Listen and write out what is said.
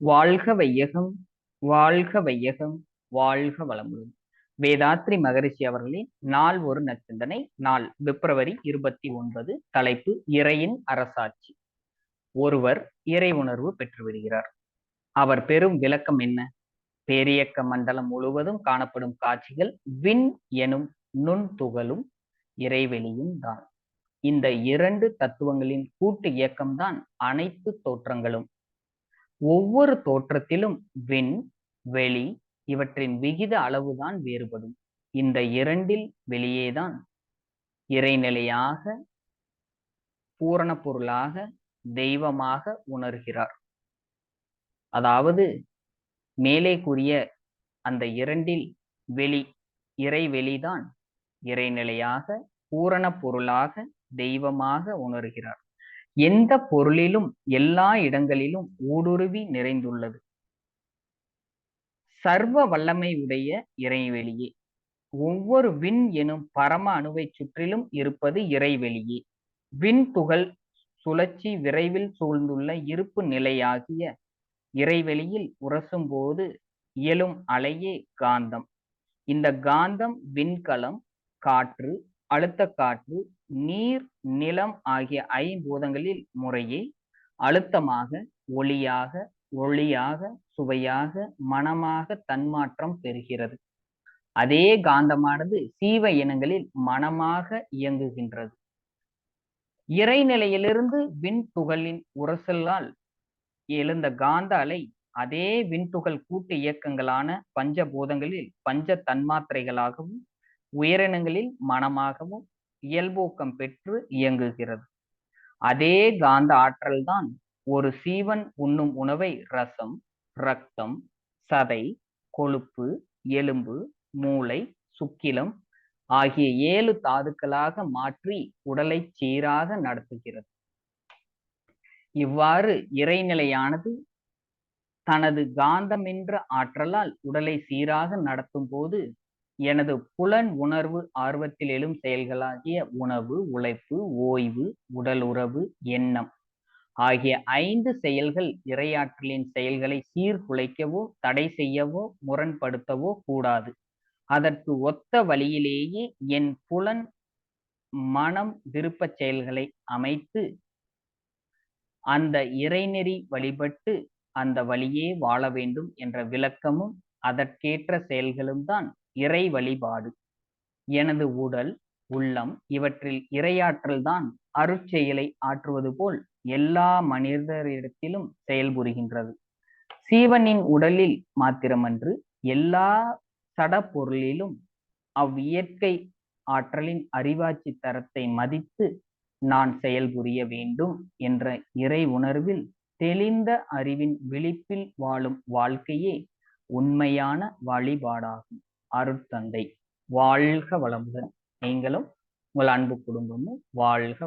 வாழ்க வையகம், வாழ்க வையகம், வாழ்க வளமுடன். வேதாத்ரி மகரிஷி அவர்களின் நாள் ஒரு நச்சிந்தனை. நாள் பிப்ரவரி 29. தலைப்பு இறையின் அரசாட்சி. ஒருவர் இறை உணர்வு பெற்று விடுகிறார். அவர் பெறும் விளக்கம் என்ன? பேரியக்க மண்டலம் முழுவதும் காணப்படும் காட்சிகள் விண் எனும் நுண்துகளும் இறைவெளியும் தான். இந்த இரண்டு தத்துவங்களின் கூட்டு இயக்கம்தான் அனைத்து தோற்றங்களும். ஒவ்வொரு தோற்றத்திலும் விண், வெளி இவற்றின் விகித அளவுதான் வேறுபடும். இந்த இரண்டில் வெளியேதான் இறைநிலையாக, பூரண பொருளாக, தெய்வமாக உணர்கிறார். அதாவது மேலே கூறிய அந்த இரண்டில் வெளி, இறைவெளிதான் இறைநிலையாக, பூரண பொருளாக, தெய்வமாக உணர்கிறார். எந்த பொருளிலும் எல்லா இடங்களிலும் ஊடுருவி நிறைந்துள்ளது சர்வ வல்லமை உடைய இறைவெளியே. ஒவ்வொரு விண் எனும் பரம அணுவை சுற்றிலும் இருப்பது இறைவெளியே. விண் துகள் சுழற்சி விரைவில் சூழ்ந்துள்ள இருப்பு நிலையாகிய இறைவெளியில் உரசும் போது இயலும் அலையே காந்தம். இந்த காந்தம் விண்கலம், காற்று, அழுத்த காற்று, நீர், நிலம் ஆகிய ஐம்பூதங்களில் முறையே அழுத்தமாக, ஒளியாக, ஒளியாக, சுவையாக, மனமாக தன்மாற்றம் பெறுகிறது. அதே காந்தமானது சீவ இனங்களில் மனமாக இயங்குகின்றது. இறைநிலையிலிருந்து விண் துகளின் உரசலால் எழுந்த காந்த அலை அதே விண்துகள் கூட்டு இயக்கங்களான பஞ்சபூதங்களில் பஞ்ச தன்மாத்திரைகளாகவும் உயிரினங்களில் மனமாகவும் இயல்பூக்கம் பெற்று இயங்குகிறது. அதே காந்த ஆற்றல்தான் ஒரு சீவன் உண்ணும் உணவை ரசம், இரத்தம், சதை, கொழுப்பு, எலும்பு, மூளை, சுக்கிலம் ஆகிய 7 தாதுக்களாக மாற்றி உடலை சீராக நடத்துகிறது. இவ்வாறு இறைநிலையானது தனது காந்தமென்ற ஆற்றலால் உடலை சீராக நடத்தும் போது எனது புலன் உணர்வு ஆர்வத்தில் எழும் செயல்களாகிய உணவு, உழைப்பு, ஓய்வு, உடல் உறவு, எண்ணம் ஆகிய 5 செயல்கள் இறையாற்றலின் செயல்களை சீர்குலைக்கவோ, தடை செய்யவோ, முரண்படுத்தவோ கூடாது. அதற்கு ஒத்த வழியிலேயே என் புலன், மனம் விருப்ப செயல்களை அமைத்து அந்த இறைநெறி வழிபட்டு அந்த வழியே வாழ வேண்டும் என்ற விளக்கமும் அதற்கேற்ற செயல்களும் தான் இறை வழிபாடு. எனது உடல், உள்ளம் இவற்றில் இறையாற்றல் தான் அருட்செயலை ஆற்றுவது போல் எல்லா மனிதரிடத்திலும் செயல்புரிகின்றது. சீவனின் உடலில் மாத்திரமன்று எல்லா சட பொருளிலும் அவ்வியற்கை ஆற்றலின் அறிவாட்சி தரத்தை மதித்து நான் செயல்புரிய வேண்டும் என்ற இறை உணர்வில் தெளிந்த அறிவின் விழிப்பில் வாழும் வாழ்க்கையே உண்மையான வழிபாடாகும். அருட்தந்தை வாழ்க வளமுடன். நீங்களும் உங்கள் அன்பு குடும்பமும் வாழ்க வளமுடன்.